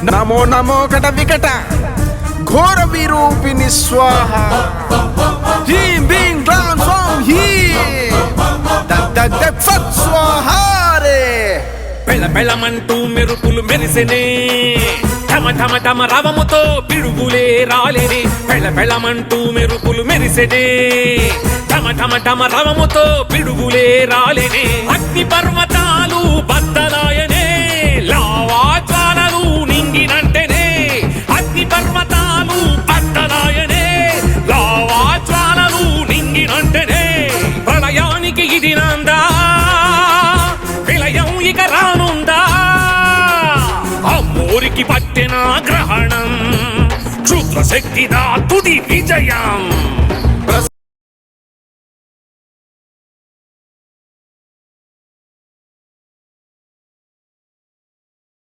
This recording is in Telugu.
నమో నమో కట వికట ఘోర విరూపిణి స్వాహ హ్రీం భీం గ్లాం స్వాం హ్రీం దగ్ దగ్ దగ్ ఫట్ స్వాహ రే. పెళ్ళ పెళ్ళమంటూ మెరుపులు మెరిసెనే ఠమ ఠమ ఠమ రవముతో పిడుగులే రాలేని. పెళ్ళ పెళ్ళమంటూ మెరుపులు మెరిసెనే ఠమ ఠమ ఠమ రవముతో పిడుగులే రాలేని. అగ్ని పర్వతాలు బద్దలాయనే లావా జ్వాలలు నింగినంటేనే. అగ్ని పర్వతాలు బద్దలాయనే లావా జ్వాలలు నింగినంటేనే. ప్రళయానికి ఇది నాందా, విలయం ఇక రానుందా. అమ్మోరికి పట్టిన గ్రహణం క్షుద్ర శక్తిదా తుది విజయం.